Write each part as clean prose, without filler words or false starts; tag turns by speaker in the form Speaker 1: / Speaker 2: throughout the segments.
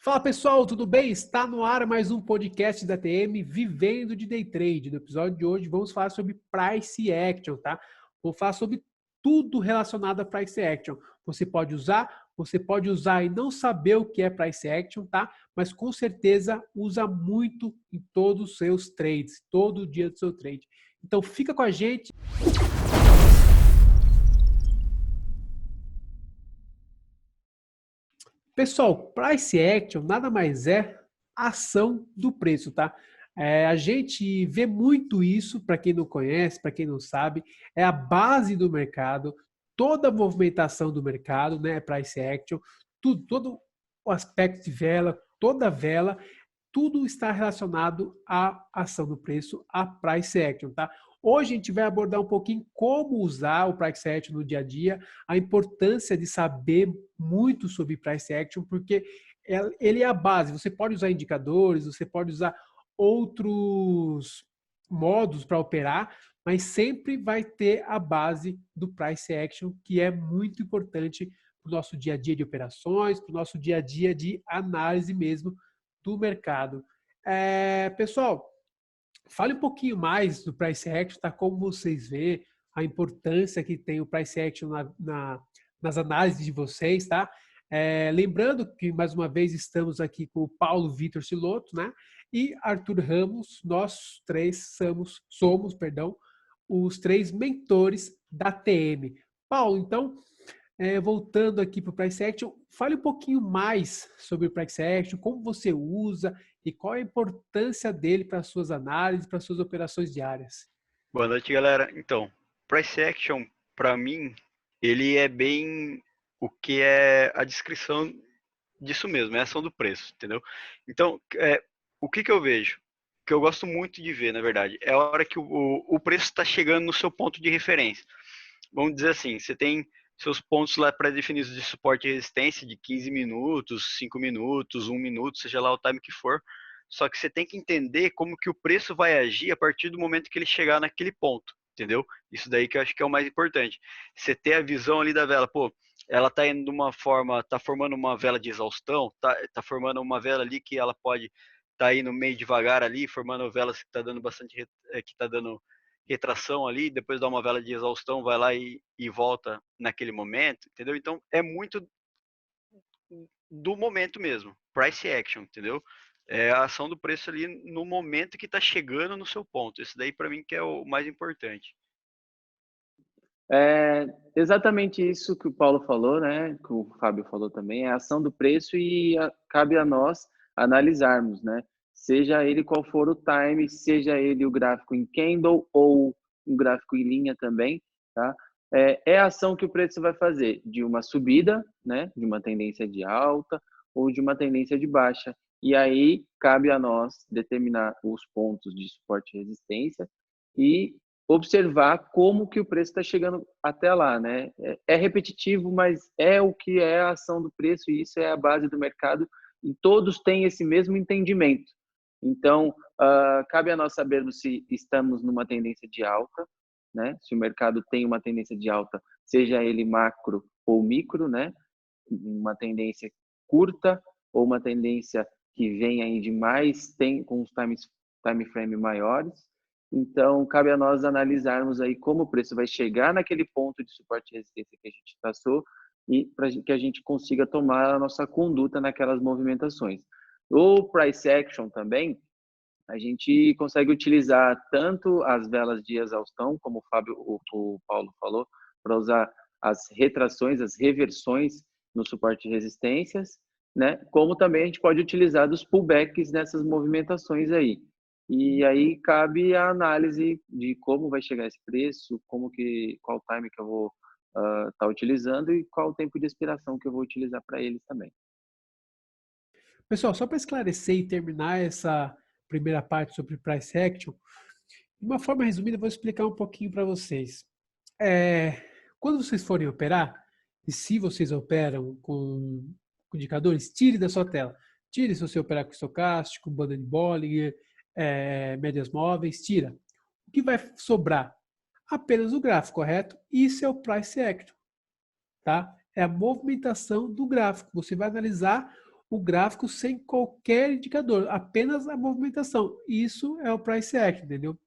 Speaker 1: Fala pessoal, tudo bem? Está no ar mais um podcast da TM Vivendo de Day Trade. No episódio de hoje vamos falar sobre Price Action, tá? Vou falar sobre tudo relacionado a Price Action. Você pode usar e não saber o que é Price Action, tá? Mas com certeza usa muito em todos os seus trades, todo dia do seu trade. Então fica com a gente. Pessoal, price action nada mais é ação do preço, tá? A gente vê muito isso, para quem não conhece, para quem não sabe, é a base do mercado, toda a movimentação do mercado, né? Price action, todo o aspecto de vela, toda vela, tudo está relacionado à ação do preço, à price action, tá? Hoje a gente vai abordar um pouquinho como usar o price action no dia a dia, a importância de saber muito sobre price action, porque ele é a base. Você pode usar indicadores, você pode usar outros modos para operar, mas sempre vai ter a base do price action, que é muito importante para o nosso dia a dia de operações, para o nosso dia a dia de análise mesmo do mercado. Pessoal, fale um pouquinho mais do price action, tá? Como vocês vê a importância que tem o price action nas análises de vocês, tá? Lembrando que, mais uma vez, estamos aqui com o Paulo Vitor Siloto, né? E Arthur Ramos, nós três somos, os três mentores da TM. Paulo, então, voltando aqui para o Price Action, fale um pouquinho mais sobre o Price Action, como você usa e qual a importância dele para as suas análises, para as suas operações diárias.
Speaker 2: Boa noite, galera. Então, Price Action, para mim, ele é bem o que é a descrição disso mesmo, é a ação do preço, entendeu? Então, o que eu vejo? Que eu gosto muito de ver, na verdade, é a hora que o preço está chegando no seu ponto de referência. Vamos dizer assim, você tem seus pontos lá pré-definidos de suporte e resistência de 15 minutos, 5 minutos, 1 minuto, seja lá o time que for. Só que você tem que entender como que o preço vai agir a partir do momento que ele chegar naquele ponto, entendeu? Isso daí que eu acho que é o mais importante. Você ter a visão ali da vela, pô, ela tá indo de uma forma, tá formando uma vela de exaustão, tá formando uma vela ali que ela pode tá indo meio devagar ali, formando velas que tá dando bastante, que tá dando retração ali, depois dá uma vela de exaustão, vai lá e volta naquele momento, entendeu? Então é muito do momento mesmo, price action, entendeu? É a ação do preço ali no momento que está chegando no seu ponto. Isso daí para mim que é o mais importante.
Speaker 3: É exatamente isso que o Paulo falou, né? Que o Fábio falou também, é a ação do preço e cabe a nós analisarmos, né? Seja ele qual for o time, seja ele o gráfico em candle ou um gráfico em linha também, tá? É a ação que o preço vai fazer de uma subida, né? De uma tendência de alta ou de uma tendência de baixa. E aí cabe a nós determinar os pontos de suporte e resistência e observar como que o preço está chegando até lá, né? É repetitivo, mas é o que é a ação do preço e isso é a base do mercado e todos têm esse mesmo entendimento. Então, cabe a nós sabermos se estamos numa tendência de alta, né? Se o mercado tem uma tendência de alta, seja ele macro ou micro, né? Uma tendência curta ou uma tendência que vem aí de mais, com os time frame maiores. Então, cabe a nós analisarmos aí como o preço vai chegar naquele ponto de suporte e resistência que a gente traçou e para que a gente consiga tomar a nossa conduta naquelas movimentações. O price action também, a gente consegue utilizar tanto as velas de exaustão, como o Paulo falou, para usar as retrações, as reversões no suporte e resistências, né? Como também a gente pode utilizar dos pullbacks nessas movimentações aí. E aí cabe a análise de como vai chegar esse preço, qual time que eu vou estar utilizando e qual o tempo de expiração que eu vou utilizar para eles também.
Speaker 1: Pessoal, só para esclarecer e terminar essa primeira parte sobre price action, de uma forma resumida, eu vou explicar um pouquinho para vocês. Quando vocês forem operar, e se vocês operam com indicadores, tire da sua tela. Tire se você operar com estocástico, banda de Bollinger, médias móveis, tira. O que vai sobrar? Apenas o gráfico, correto? Isso é o price action, tá? É a movimentação do gráfico. Você vai analisar o gráfico sem qualquer indicador, apenas a movimentação. Isso é o price action, entendeu?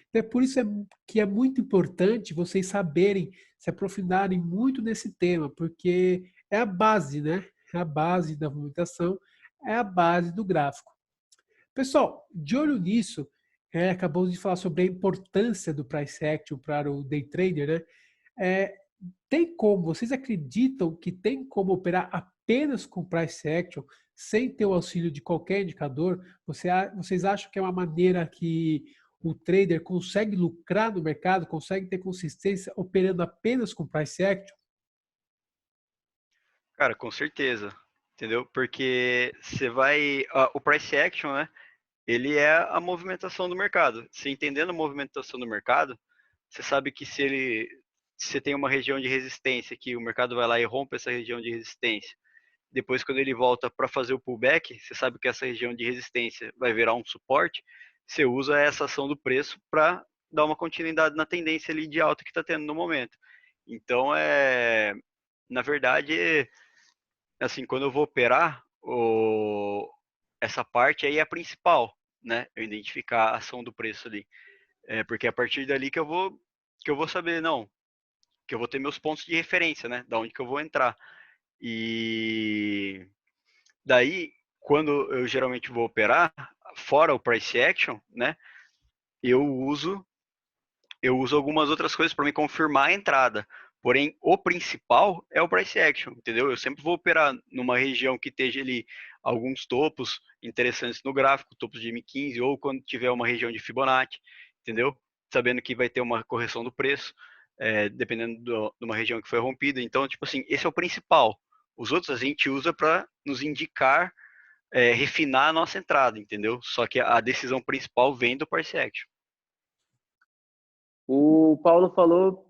Speaker 1: Então, é por isso que é muito importante vocês saberem, se aprofundarem muito nesse tema, porque é a base, né? É a base da movimentação, é a base do gráfico. Pessoal, de olho nisso, acabamos de falar sobre a importância do price action para o day trader, né? Tem como, vocês acreditam que tem como operar apenas com price action, sem ter o auxílio de qualquer indicador? Vocês acham que é uma maneira que o trader consegue lucrar no mercado, consegue ter consistência operando apenas com price action?
Speaker 2: Cara, com certeza, entendeu? Porque você vai, o price action, né? Ele é a movimentação do mercado. Você entendendo a movimentação do mercado, você sabe que se você tem uma região de resistência que o mercado vai lá e rompe essa região de resistência, depois quando ele volta para fazer o pullback, você sabe que essa região de resistência vai virar um suporte, você usa essa ação do preço para dar uma continuidade na tendência ali de alta que está tendo no momento. Então, na verdade, assim, quando eu vou operar, essa parte aí é a principal, né? Eu identificar a ação do preço ali. Porque é a partir dali que eu vou saber, não, que eu vou ter meus pontos de referência, né? Da onde que eu vou entrar. E daí, quando eu geralmente vou operar, fora o price action, né? Eu uso eu uso algumas outras coisas para me confirmar a entrada. Porém, o principal é o price action, entendeu? Eu sempre vou operar numa região que esteja ali alguns topos interessantes no gráfico, topos de M15, ou quando tiver uma região de Fibonacci, entendeu? Sabendo que vai ter uma correção do preço, dependendo de uma região que foi rompida. Então, tipo assim, esse é o principal. Os outros a gente usa para nos indicar, refinar a nossa entrada, entendeu? Só que a decisão principal vem do price action.
Speaker 3: O Paulo falou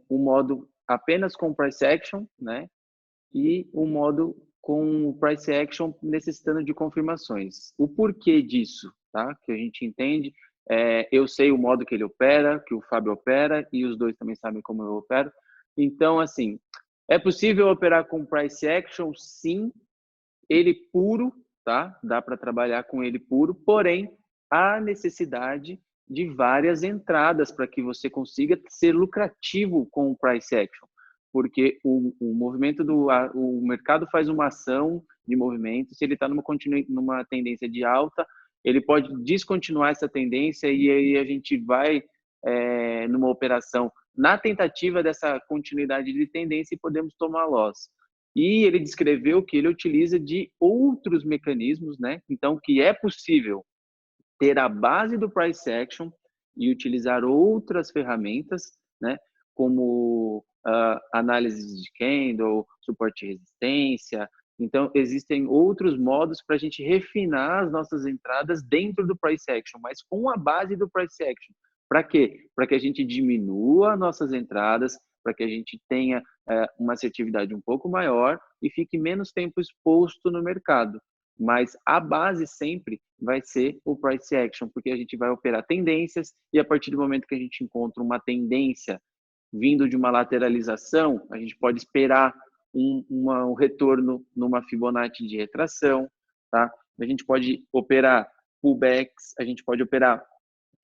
Speaker 3: o modo apenas com price action, né? E o modo com price action necessitando de confirmações. O porquê disso, tá? Que a gente entende. Eu sei o modo que ele opera, que o Fábio opera, e os dois também sabem como eu opero. Então, assim, é possível operar com price action? Sim. Ele puro, tá? Dá para trabalhar com ele puro, porém, há necessidade de várias entradas para que você consiga ser lucrativo com o price action, porque o movimento o mercado faz uma ação de movimento, se ele está numa tendência de alta, ele pode descontinuar essa tendência e aí a gente vai numa operação na tentativa dessa continuidade de tendência e podemos tomar loss. E ele descreveu que ele utiliza de outros mecanismos, né? Então, que é possível ter a base do price action e utilizar outras ferramentas, né? Como análise de candle, suporte e resistência. Então, existem outros modos para a gente refinar as nossas entradas dentro do price action, mas com a base do price action. Para quê? Para que a gente diminua nossas entradas, para que a gente tenha uma assertividade um pouco maior e fique menos tempo exposto no mercado. Mas a base sempre vai ser o price action, porque a gente vai operar tendências e a partir do momento que a gente encontra uma tendência vindo de uma lateralização, a gente pode esperar um retorno numa Fibonacci de retração, tá? A gente pode operar pullbacks, a gente pode operar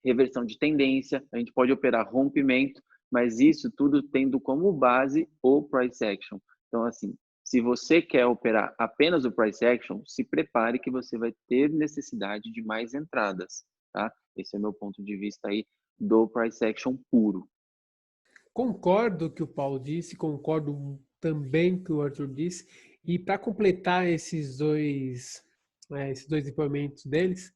Speaker 3: reversão de tendência, a gente pode operar rompimento, mas isso tudo tendo como base o price action. Então, assim, se você quer operar apenas o price action, se prepare que você vai ter necessidade de mais entradas, tá? Esse é o meu ponto de vista aí do price action puro.
Speaker 1: Concordo com o que o Paulo disse, concordo também com o que o Arthur disse. E para completar esses dois depoimentos deles,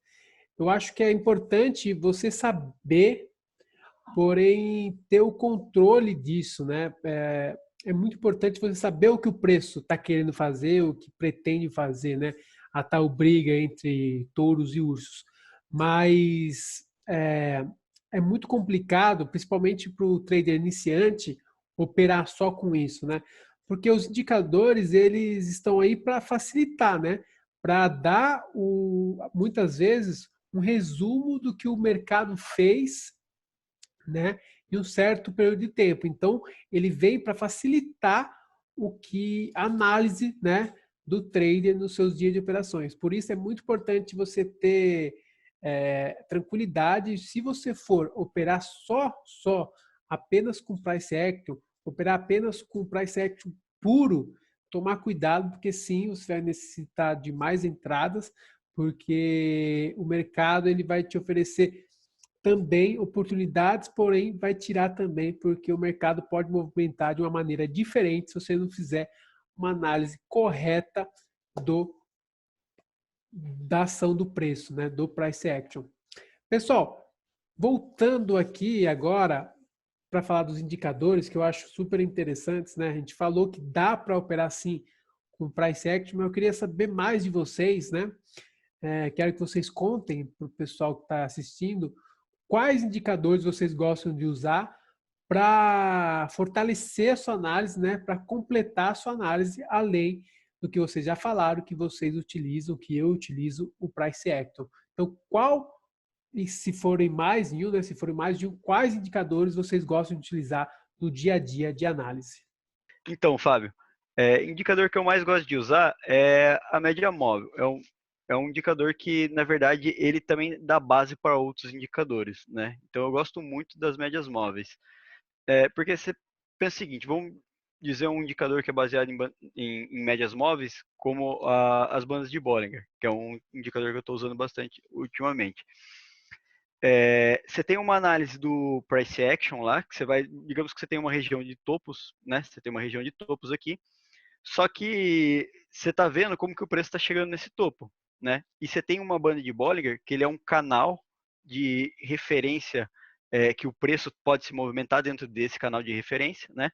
Speaker 1: eu acho que é importante você saber, porém, ter o controle disso, né? É muito importante você saber o que o preço está querendo fazer, o que pretende fazer, né? A tal briga entre touros e ursos. Mas é muito complicado, principalmente para o trader iniciante, operar só com isso, né? Porque os indicadores, eles estão aí para facilitar, né? Para dar, muitas vezes, um resumo do que o mercado fez, né, em um certo período de tempo. Então, ele vem para facilitar a análise, né, do trader nos seus dias de operações. Por isso é muito importante você ter tranquilidade. Se você for operar só apenas com price action, operar apenas com price action puro, tomar cuidado, porque sim, você vai necessitar de mais entradas, porque o mercado ele vai te oferecer também oportunidades, porém vai tirar também, porque o mercado pode movimentar de uma maneira diferente se você não fizer uma análise correta da ação do preço, né, do price action. Pessoal, voltando aqui agora para falar dos indicadores, que eu acho super interessantes, né? A gente falou que dá para operar sim com price action, mas eu queria saber mais de vocês, né? Quero que vocês contem para o pessoal que está assistindo quais indicadores vocês gostam de usar para fortalecer a sua análise, né? Para completar a sua análise, além do que vocês já falaram, que vocês utilizam, que eu utilizo o price action. Então, e se forem mais de um, né? Se forem mais de um, quais indicadores vocês gostam de utilizar no dia a dia de análise?
Speaker 2: Então, Fábio, indicador que eu mais gosto de usar é a média móvel. É um indicador que, na verdade, ele também dá base para outros indicadores, né? Então, eu gosto muito das médias móveis. Porque você pensa o seguinte, vamos dizer um indicador que é baseado em médias móveis, como as bandas de Bollinger, que é um indicador que eu estou usando bastante ultimamente. Você tem uma análise do price action lá, que você vai, digamos que você tem uma região de topos, né? Você tem uma região de topos aqui, só que você está vendo como que o preço está chegando nesse topo, né? E você tem uma banda de Bollinger, que ele é um canal de referência, que o preço pode se movimentar dentro desse canal de referência, né?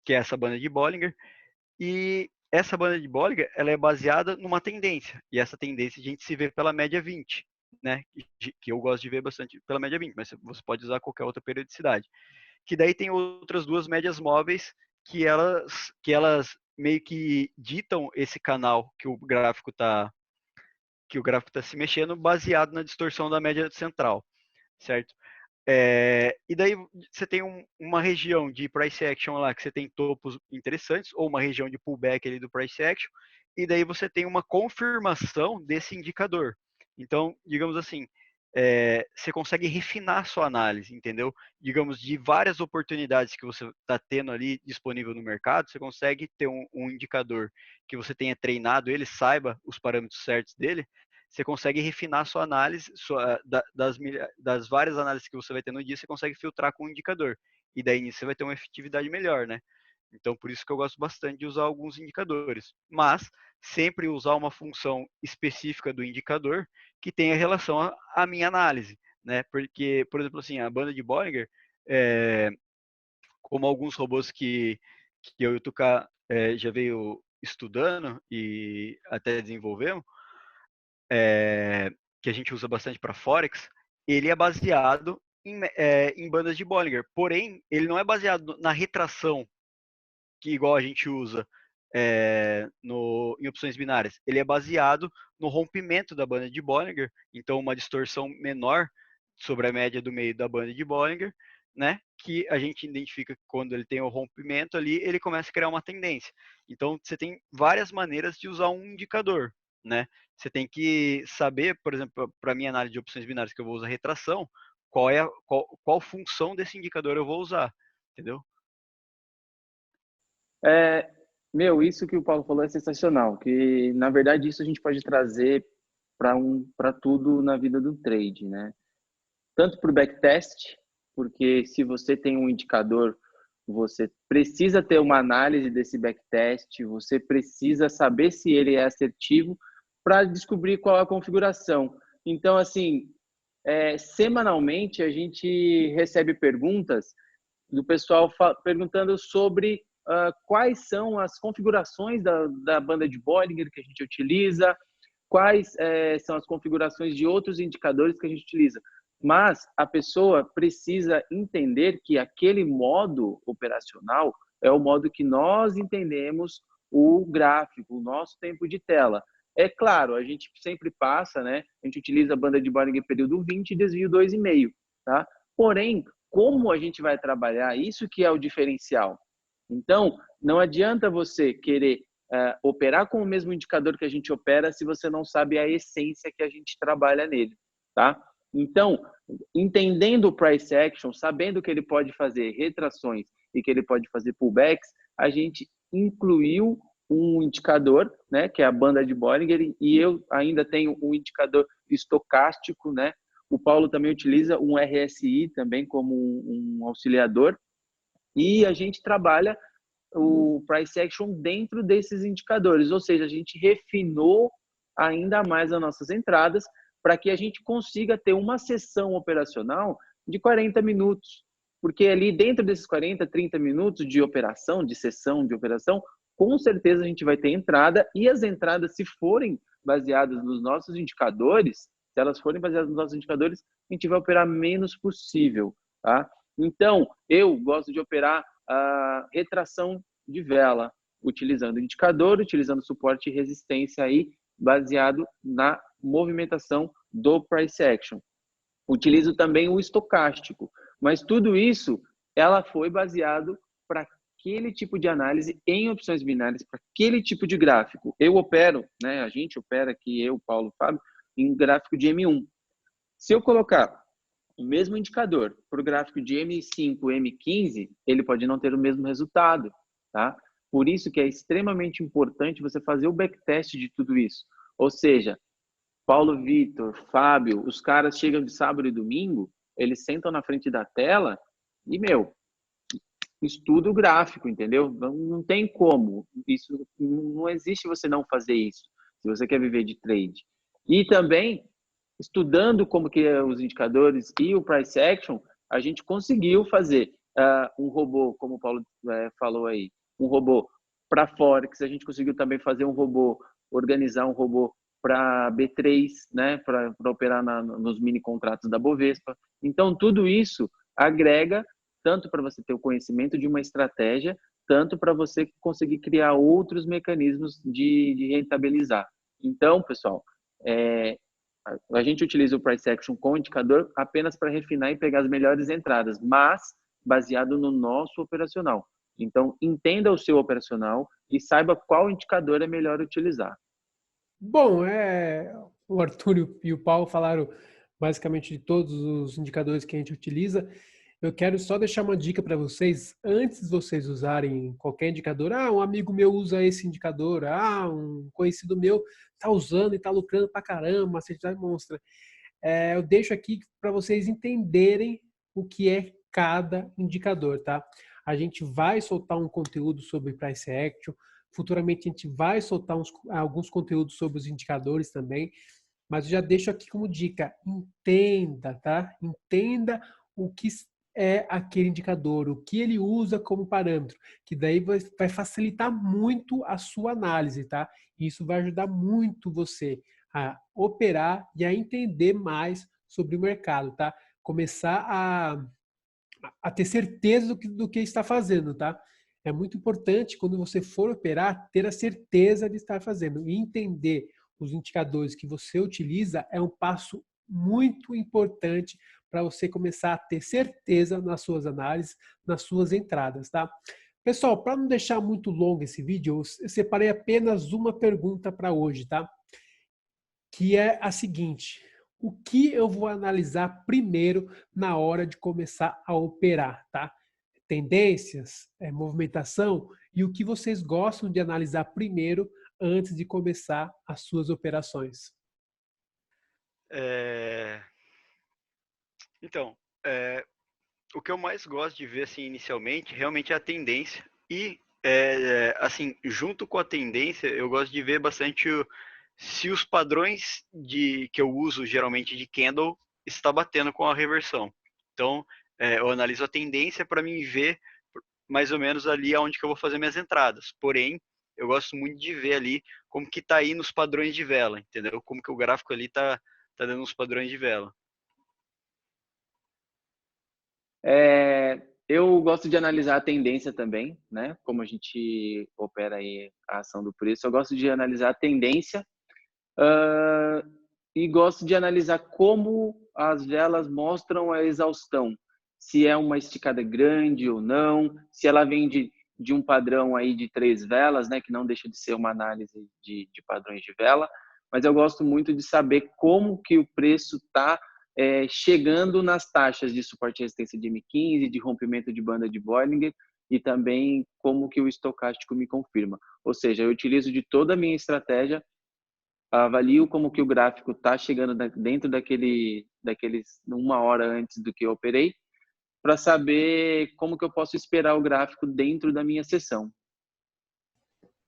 Speaker 2: Que é essa banda de Bollinger. E essa banda de Bollinger, ela é baseada numa tendência. E essa tendência a gente se vê pela média 20, né? Que eu gosto de ver bastante pela média 20, mas você pode usar qualquer outra periodicidade. Que daí tem outras duas médias móveis que elas meio que ditam esse canal que o gráfico está se mexendo, baseado na distorção da média central, certo? E daí você tem uma região de price action lá que você tem topos interessantes, ou uma região de pullback ali do price action, e daí você tem uma confirmação desse indicador. Então, digamos assim, você consegue refinar a sua análise, entendeu? Digamos, de várias oportunidades que você está tendo ali disponível no mercado, você consegue ter um indicador que você tenha treinado ele, saiba os parâmetros certos dele, você consegue refinar a sua análise, das várias análises que você vai ter no dia, você consegue filtrar com um indicador. E daí nisso você vai ter uma efetividade melhor, né? Então, por isso que eu gosto bastante de usar alguns indicadores. Mas, sempre usar uma função específica do indicador que tenha relação à minha análise, né? Porque, por exemplo, assim, a banda de Bollinger, como alguns robôs que eu e o Tuca já veio estudando e até desenvolvemos, que a gente usa bastante para Forex, ele é baseado em bandas de Bollinger. Porém, ele não é baseado na retração, que igual a gente usa em opções binárias. Ele é baseado no rompimento da banda de Bollinger, então uma distorção menor sobre a média do meio da banda de Bollinger, né? Que a gente identifica que quando ele tem o rompimento ali, ele começa a criar uma tendência. Então, você tem várias maneiras de usar um indicador, né? Você tem que saber, por exemplo, para a minha análise de opções binárias que eu vou usar retração, qual função desse indicador eu vou usar, entendeu?
Speaker 3: Isso que o Paulo falou é sensacional, que na verdade isso a gente pode trazer para tudo na vida do trade, né? Tanto para o backtest, porque se você tem um indicador, você precisa ter uma análise desse backtest, você precisa saber se ele é assertivo para descobrir qual a configuração. Então, assim, semanalmente a gente recebe perguntas do pessoal perguntando sobre quais são as configurações da banda de Bollinger que a gente utiliza, quais são as configurações de outros indicadores que a gente utiliza. Mas a pessoa precisa entender que aquele modo operacional é o modo que nós entendemos o gráfico, o nosso tempo de tela. É claro, a gente sempre passa, né? A gente utiliza a banda de Bollinger período 20 e desvio 2,5, tá? Porém, como a gente vai trabalhar, isso que é o diferencial. Então, não adianta você querer operar com o mesmo indicador que a gente opera se você não sabe a essência que a gente trabalha nele, tá? Então, entendendo o price action, sabendo que ele pode fazer retrações e que ele pode fazer pullbacks, a gente incluiu um indicador, né, que é a banda de Bollinger, e eu ainda tenho um indicador estocástico, né? O Paulo também utiliza um RSI também como um auxiliador, e a gente trabalha o price action dentro desses indicadores, ou seja, a gente refinou ainda mais as nossas entradas para que a gente consiga ter uma sessão operacional de 40 minutos, porque ali dentro desses 40, 30 minutos de operação, de sessão de operação, com certeza a gente vai ter entrada, e as entradas, se forem baseadas nos nossos indicadores, se elas forem baseadas nos nossos indicadores, a gente vai operar menos possível, tá? Então, eu gosto de operar a retração de vela, utilizando indicador, utilizando suporte e resistência aí, baseado na movimentação do price action. Utilizo também o estocástico, mas tudo isso ela foi baseado para aquele tipo de análise em opções binárias, para aquele tipo de gráfico. Eu opero, né, a gente opera aqui, eu, Paulo, Fábio, em gráfico de M1. Se eu colocar o mesmo indicador para o gráfico de M5, M15, ele pode não ter o mesmo resultado, tá? Por isso que é extremamente importante você fazer o backtest de tudo isso. Ou seja, Paulo Vitor, Fábio, os caras chegam de sábado e domingo, eles sentam na frente da tela e, estuda o gráfico, entendeu? Não tem como. Isso não existe você não fazer isso, se você quer viver de trade. E também, estudando como que é os indicadores e o price action, a gente conseguiu fazer um robô, como o Paulo falou aí, um robô para Forex, a gente conseguiu também fazer um robô, organizar um robô para B3, né, para operar nos mini contratos da Bovespa. Então, tudo isso agrega tanto para você ter o conhecimento de uma estratégia, tanto para você conseguir criar outros mecanismos de rentabilizar. Então, pessoal, a gente utiliza o price action com indicador apenas para refinar e pegar as melhores entradas, mas baseado no nosso operacional. Então, entenda o seu operacional e saiba qual indicador é melhor utilizar.
Speaker 1: Bom, o Arthur e o Paulo falaram basicamente de todos os indicadores que a gente utiliza. Eu quero só deixar uma dica para vocês, antes de vocês usarem qualquer indicador. Um amigo meu usa esse indicador, um conhecido meu está usando e está lucrando pra caramba, a certidão mostra. Eu deixo aqui para vocês entenderem o que é cada indicador, tá? A gente vai soltar um conteúdo sobre price action, futuramente a gente vai soltar alguns conteúdos sobre os indicadores também, mas eu já deixo aqui como dica, entenda, tá? Entenda o que é aquele indicador, o que ele usa como parâmetro, que daí vai facilitar muito a sua análise, tá? E isso vai ajudar muito você a operar e a entender mais sobre o mercado, tá? Começar a ter certeza do que está fazendo, tá? É muito importante, quando você for operar, ter a certeza de estar fazendo. E entender os indicadores que você utiliza é um passo muito importante para você começar a ter certeza nas suas análises, nas suas entradas, tá? Pessoal, para não deixar muito longo esse vídeo, eu separei apenas uma pergunta para hoje, tá? Que é a seguinte: o que eu vou analisar primeiro na hora de começar a operar, tá? Tendências, movimentação e o que vocês gostam de analisar primeiro antes de começar as suas operações.
Speaker 2: Então, o que eu mais gosto de ver assim inicialmente realmente é a tendência e assim, junto com a tendência, eu gosto de ver bastante se os padrões que eu uso geralmente de candle está batendo com a reversão. Então, eu analiso a tendência para mim ver mais ou menos ali aonde que eu vou fazer minhas entradas. Porém, eu gosto muito de ver ali como que tá aí nos padrões de vela, entendeu? Como que o gráfico ali tá dando uns padrões de vela.
Speaker 3: Eu gosto de analisar a tendência também, né? Como a gente opera aí a ação do preço, eu gosto de analisar a tendência e gosto de analisar como as velas mostram a exaustão. Se é uma esticada grande ou não, se ela vem de um padrão aí de 3 velas, né, que não deixa de ser uma análise de padrões de vela, mas eu gosto muito de saber como que o preço está chegando nas taxas de suporte e resistência de M15, de rompimento de banda de Bollinger, e também como que o estocástico me confirma. Ou seja, eu utilizo de toda a minha estratégia, avalio como que o gráfico está chegando dentro daqueles 1 hora antes do que eu operei, para saber como que eu posso esperar o gráfico dentro da minha sessão.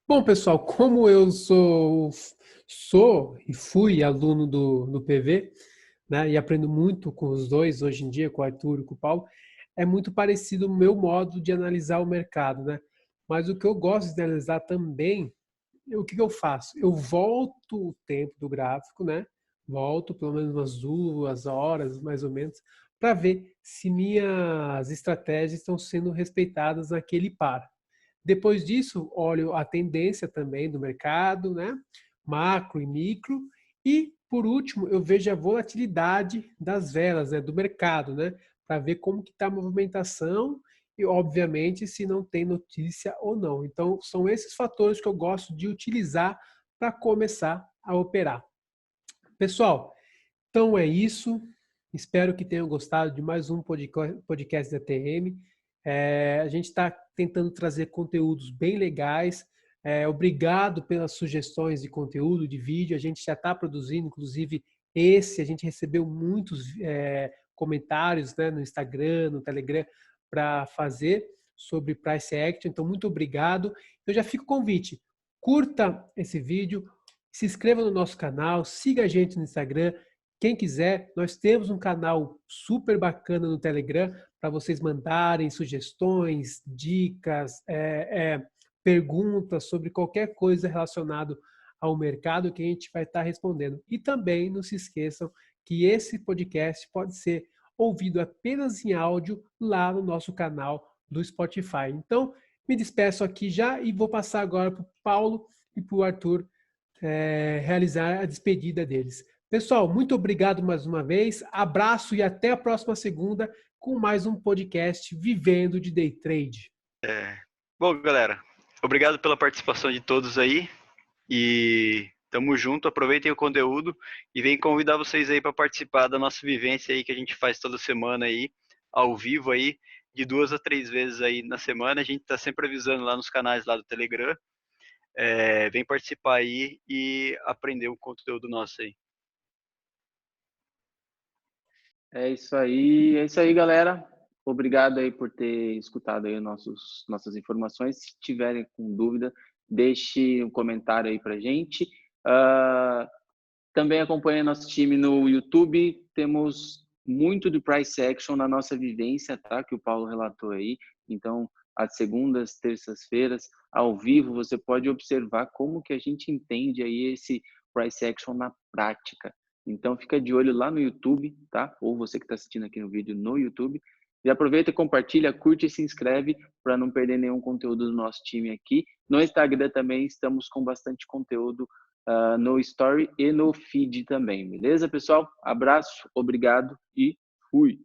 Speaker 1: Bom, pessoal, como eu sou e fui aluno do PV, né, e aprendo muito com os dois hoje em dia, com o Arthur e com o Paulo, é muito parecido o meu modo de analisar o mercado, né? Mas o que eu gosto de analisar também, o que eu faço? Eu volto o tempo do gráfico, né? Volto pelo menos umas 2 horas, mais ou menos, para ver se minhas estratégias estão sendo respeitadas naquele par. Depois disso, olho a tendência também do mercado, né? Macro e micro. E, por último, eu vejo a volatilidade das velas, né? Do mercado, né? Para ver como que está a movimentação e, obviamente, se não tem notícia ou não. Então, são esses fatores que eu gosto de utilizar para começar a operar. Pessoal, então é isso. Espero que tenham gostado de mais um podcast da TM. A gente está tentando trazer conteúdos bem legais. Obrigado pelas sugestões de conteúdo, de vídeo. A gente já está produzindo, inclusive a gente recebeu muitos comentários, né, no Instagram, no Telegram, para fazer sobre Price Action. Então, muito obrigado. Eu já fico o convite. Curta esse vídeo, se inscreva no nosso canal, siga a gente no Instagram. Quem quiser, nós temos um canal super bacana no Telegram para vocês mandarem sugestões, dicas, perguntas sobre qualquer coisa relacionada ao mercado que a gente vai estar respondendo. E também não se esqueçam que esse podcast pode ser ouvido apenas em áudio lá no nosso canal do Spotify. Então, me despeço aqui já e vou passar agora para o Paulo e para o Arthur realizar a despedida deles. Pessoal, muito obrigado mais uma vez. Abraço e até a próxima segunda com mais um podcast Vivendo de Day Trade.
Speaker 2: Bom, galera, obrigado pela participação de todos aí e tamo junto. Aproveitem o conteúdo e vem convidar vocês aí para participar da nossa vivência aí que a gente faz toda semana aí, ao vivo aí, de 2 a 3 vezes aí na semana. A gente tá sempre avisando lá nos canais lá do Telegram. Vem participar aí e aprender o conteúdo nosso aí.
Speaker 3: É isso aí, galera. Obrigado aí por ter escutado aí nossas informações. Se tiverem com dúvida, deixe um comentário aí pra gente. Também acompanhe nosso time no YouTube. Temos muito de Price Action na nossa vivência, tá? Que o Paulo relatou aí. Então, às segundas, terças-feiras, ao vivo, você pode observar como que a gente entende aí esse Price Action na prática. Então, fica de olho lá no YouTube, tá? Ou você que está assistindo aqui no vídeo no YouTube. E aproveita, compartilha, curte e se inscreve para não perder nenhum conteúdo do nosso time aqui. No Instagram também estamos com bastante conteúdo no Story e no Feed também. Beleza, pessoal? Abraço, obrigado e fui!